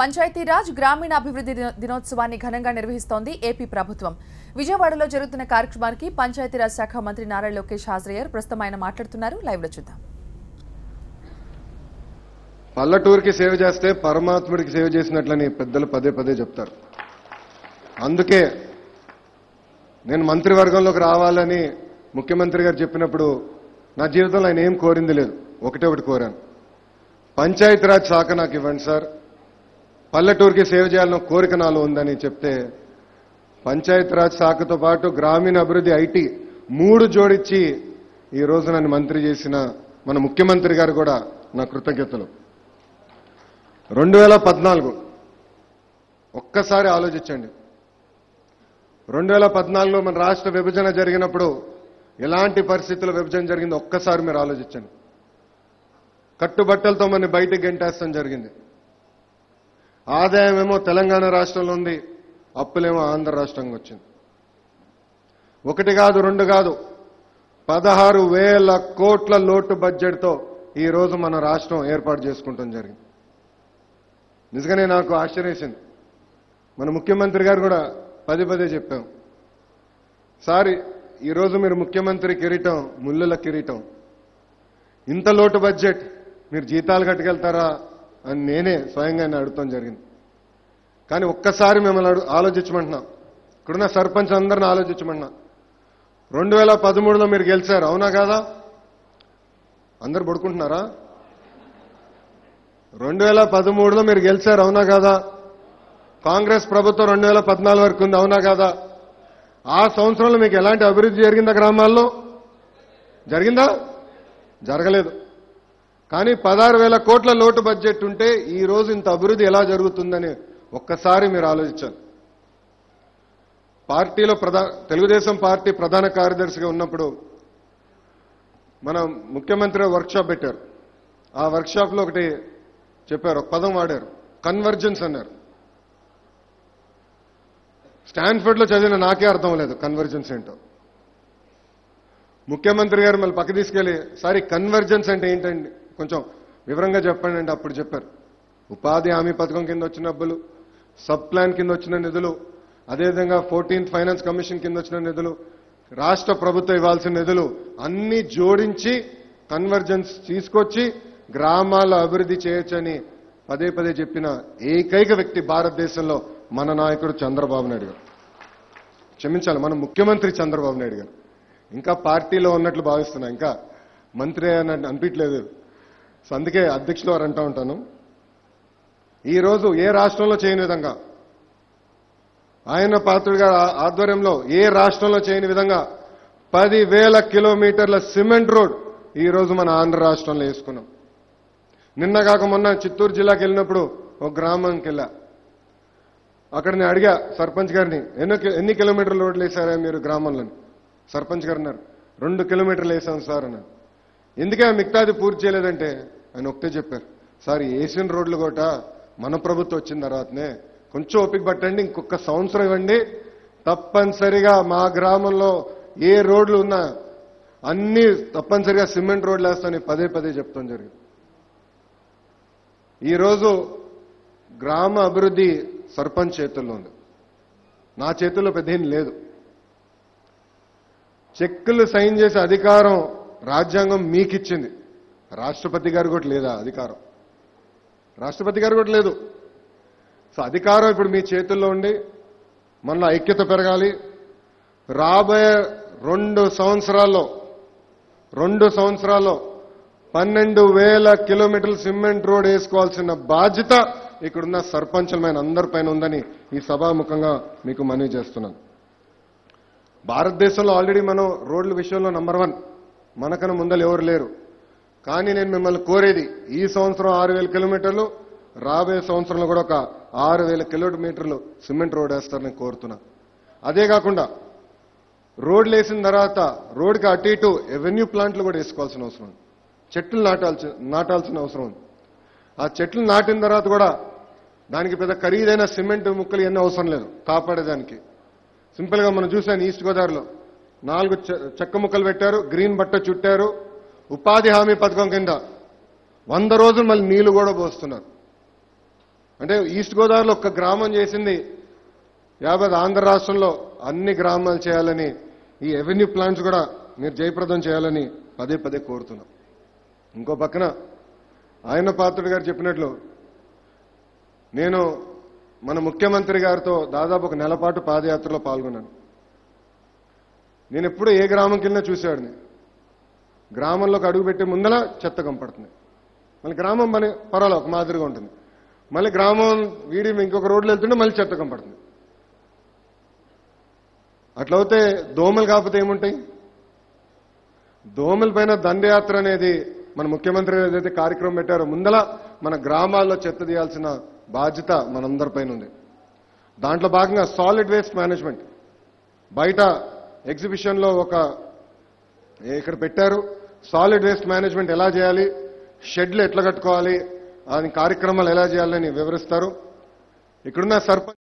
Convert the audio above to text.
పంచాయతీరాజ్ గ్రామీణాభివృద్ధి దినోత్సవాన్ని ఘనంగా నిర్వహిస్తోంది ఏపీ ప్రభుత్వం. విజయవాడలో జరుగుతున్న కార్యక్రమానికి పంచాయతీరాజ్ శాఖ మంత్రి నారా లోకేష్ హాజరయ్యారు. ప్రస్తుతం ఆయన మాట్లాడుతున్నారు. లైవ్ లో చూద్దాం. పల్లెటూరికి సేవ చేస్తే పరమాత్ముడికి సేవ చేసినట్లని పెద్దలు పదే పదే చెప్తారు. అందుకే నేను మంత్రివర్గంలోకి రావాలని ముఖ్యమంత్రి గారు చెప్పినప్పుడు నా జీవితంలో ఆయన ఏం కోరింది లేదు. ఒకటి కోరాను, పంచాయతీరాజ్ శాఖ నాకు ఇవ్వండి సార్, పల్లెటూరికి సేవ చేయాలన్న కోరిక నాలో ఉందని చెప్తే పంచాయతీరాజ్ శాఖతో పాటు గ్రామీణ అభివృద్ధి ఐటీ 3 జోడించి ఈ రోజు నన్ను మంత్రి చేసిన మన ముఖ్యమంత్రి గారు కూడా నా కృతజ్ఞతలు. 2014 ఒక్కసారి ఆలోచించండి. 2014లో మన రాష్ట్ర విభజన జరిగినప్పుడు ఎలాంటి పరిస్థితుల్లో విభజన జరిగిందో ఒక్కసారి మీరు ఆలోచించండి. కట్టుబట్టలతో మన బయటికి గెంటేస్తాం జరిగింది. ఆదాయం ఏమో తెలంగాణ రాష్ట్రంలో ఉంది, అప్పులేమో ఆంధ్ర రాష్ట్రంగా వచ్చింది. 1 కాదు 2 కాదు 16,000 కోట్ల లోటు బడ్జెట్తో ఈ రోజు మన రాష్ట్రం ఏర్పాటు చేసుకుంటాం జరిగింది. నిజంగానే నాకు ఆశ్చర్యేసింది. మన ముఖ్యమంత్రి గారు కూడా పదే చెప్పాం, సార్ ఈరోజు మీరు ముఖ్యమంత్రి కిరీటం ముల్లుల కిరీటం, ఇంత లోటు బడ్జెట్ మీరు జీతాలు కట్టుకెళ్తారా అని నేనే స్వయంగా అడుగుతాం జరిగింది. కానీ ఒక్కసారి మిమ్మల్ని ఆలోచించమంటున్నా, ఇక్కడున్న సర్పంచ్ అందరిని ఆలోచించమంటున్నా. 2013లో మీరు గెలిచారు, అవునా కాదా? అందరు పడుకుంటున్నారా? 2013లో మీరు గెలిచారు, అవునా కాదా? కాంగ్రెస్ ప్రభుత్వం 2014 వరకు ఉంది, అవునా కాదా? ఆ సంవత్సరంలో మీకు ఎలాంటి అభివృద్ధి జరిగిందా? గ్రామాల్లో జరిగిందా? జరగలేదు. కానీ 16,000 కోట్ల లోటు బడ్జెట్ ఉంటే ఈ రోజు ఇంత అభివృద్ధి ఎలా జరుగుతుందని ఒక్కసారి మీరు ఆలోచించాలి. పార్టీలో తెలుగుదేశం పార్టీ ప్రధాన కార్యదర్శిగా ఉన్నప్పుడు మన ముఖ్యమంత్రి వర్క్షాప్ పెట్టారు. ఆ వర్క్షాప్లో ఒకటి చెప్పారు, ఒక పదం వాడారు, కన్వర్జెన్స్ అన్నారు. స్టాన్ఫర్డ్లో చదివిన నాకే అర్థం లేదు కన్వర్జెన్స్ ఏంటో. ముఖ్యమంత్రి గారు మళ్ళీ పక్క తీసుకెళ్లి, సార్ ఈ కన్వర్జెన్స్ అంటే ఏంటండి కొంచెం వివరంగా చెప్పండి అంటే అప్పుడు చెప్పారు, ఉపాధి హామీ పథకం కింద వచ్చిన డబ్బులు, సబ్ ప్లాన్ కింద వచ్చిన నిధులు, అదేవిధంగా 14th ఫైనాన్స్ కమిషన్ కింద వచ్చిన నిధులు, రాష్ట్ర ప్రభుత్వం ఇవ్వాల్సిన నిధులు అన్ని జోడించి కన్వర్జెన్స్ తీసుకొచ్చి గ్రామాల అభివృద్ధి చేయొచ్చని పదే చెప్పిన ఏకైక వ్యక్తి భారతదేశంలో మన నాయకుడు చంద్రబాబు నాయుడు గారు. క్షమించాలి, మన ముఖ్యమంత్రి చంద్రబాబు నాయుడు గారు. ఇంకా పార్టీలో ఉన్నట్లు భావిస్తున్నా, ఇంకా మంత్రి అని అనిపించలేదు. సో అందుకే అధ్యక్షులు వారు అంటూ ఉంటాను, ఈరోజు ఏ రాష్ట్రంలో చేయని విధంగా, ఆయన పాత్రుడు గారి ఆధ్వర్యంలో ఏ రాష్ట్రంలో చేయని విధంగా 10,000 కిలోమీటర్ల సిమెంట్ రోడ్ ఈరోజు మన ఆంధ్ర రాష్ట్రంలో వేసుకున్నాం. నిన్న కాక మొన్న చిత్తూరు జిల్లాకి వెళ్ళినప్పుడు ఒక గ్రామానికి వెళ్ళా. అక్కడ నేను అడిగా సర్పంచ్ గారిని, ఎన్ని కిలోమీటర్ల రోడ్లు వేశారా మీరు గ్రామంలో? సర్పంచ్ గారు అన్నారు, 2 కిలోమీటర్లు వేసాం సార్ అన్నారు. ఎందుకే మిగతాది పూర్తి చేయలేదంటే ఆయన ఒకటే చెప్పారు, సార్ వేసిన రోడ్లు కూడా మన ప్రభుత్వం వచ్చిన తర్వాతనే, కొంచెం ఓపిక పట్టండి, ఇంకొక సంవత్సరం ఇవ్వండి, తప్పనిసరిగా మా గ్రామంలో ఏ రోడ్లు ఉన్నా అన్ని తప్పనిసరిగా సిమెంట్ రోడ్లు వేస్తామని పదే చెప్తాం జరిగింది. ఈరోజు గ్రామ అభివృద్ధి సర్పంచ్ చేతుల్లో ఉంది, నా చేతుల్లో పెద్ద ఏం లేదు. చెక్కులు సైన్ చేసే అధికారం రాజ్యాంగం మీకిచ్చింది, రాష్ట్రపతి గారు కూడా లేదా అధికారం, రాష్ట్రపతి గారు కూడా లేదు. సో అధికారం ఇప్పుడు మీ చేతుల్లో ఉండి మనలో ఐక్యత పెరగాలి. రాబోయే 2 సంవత్సరాల్లో 12,000 కిలోమీటర్ల సిమెంట్ రోడ్ వేసుకోవాల్సిన బాధ్యత ఇక్కడున్న సర్పంచులమైన అందరిపైన ఉందని ఈ సభాముఖంగా మీకు మనవి చేస్తున్నాను. భారతదేశంలో ఆల్రెడీ మనం రోడ్ల విషయంలో నంబర్ 1, మనకన్నా ముందలు ఎవరు లేరు. కానీ నేను మిమ్మల్ని కోరేది, ఈ సంవత్సరం 6,000 కిలోమీటర్లు, రాబోయే సంవత్సరంలో కూడా ఒక 6,000 కిలోమీటర్లు సిమెంట్ రోడ్ వేస్తారని కోరుతున్నా. అదే కాకుండా రోడ్లు వేసిన తర్వాత రోడ్కి అటు ఇటు ఎవెన్యూ ప్లాంట్లు కూడా వేసుకోవాల్సిన అవసరం ఉంది, చెట్లు నాటాల్సిన అవసరం ఉంది. ఆ చెట్లు నాటిన తర్వాత కూడా దానికి పెద్ద ఖరీదైన సిమెంట్ ముక్కలు ఎన్నో అవసరం లేదు కాపాడేదానికి. సింపుల్ గా మనం చూసాను, ఈస్ట్ గోదావరిలో 4 చెక్క ముక్కలు పెట్టారు, గ్రీన్ బట్ట చుట్టారు, ఉపాధి హామీ పథకం కింద 100 రోజులు మళ్ళీ నీళ్లు కూడా పోస్తున్నారు. అంటే ఈస్ట్ గోదావరిలో ఒక్క గ్రామం చేసింది యావత్ ఆంధ్ర రాష్ట్రంలో అన్ని గ్రామాలు చేయాలని ఈ రెవెన్యూ ప్లాన్స్ కూడా మీరు జయప్రదం చేయాలని పదే పదే కోరుతున్నాం. ఇంకో పక్కన ఆయన పాత్రుడు గారు చెప్పినట్లు నేను మన ముఖ్యమంత్రి గారితో దాదాపు ఒక నెల పాటు పాదయాత్రలో పాల్గొన్నాను. నేను ఎప్పుడూ ఏ గ్రామంకి వెళ్ళినా చూసేవాడిని. గ్రామంలోకి అడుగుపెట్టే ముందల చెత్త కంపడుతుంది. మళ్ళీ గ్రామం మన పర్వాలేదు ఒక మాదిరిగా ఉంటుంది. మళ్ళీ గ్రామం వీడి ఇంకొక రోడ్లు వెళ్తుంటే మళ్ళీ చెత్త కంపడుతుంది. అట్లయితే దోమలు కాకపోతే ఏముంటాయి? దోమల పైన దండయాత్ర అనేది మన ముఖ్యమంత్రి ఏదైతే కార్యక్రమం పెట్టారో ముందల మన గ్రామాల్లో చెత్త తీయాల్సిన బాధ్యత మనందరిపైన ఉంది. దాంట్లో భాగంగా సాలిడ్ వేస్ట్ మేనేజ్మెంట్ బయట ఎగ్జిబిషన్లో ఇక్కడ పెట్టారు. సాలిడ్ వేస్ట్ మేనేజ్మెంట్ ఎలా చేయాలి, షెడ్లు ఎట్లా కట్టుకోవాలి, ఆ కార్యక్రమాలు ఎలా చేయాలని వివరిస్తారు. ఇక్కడున్న సర్పంచ్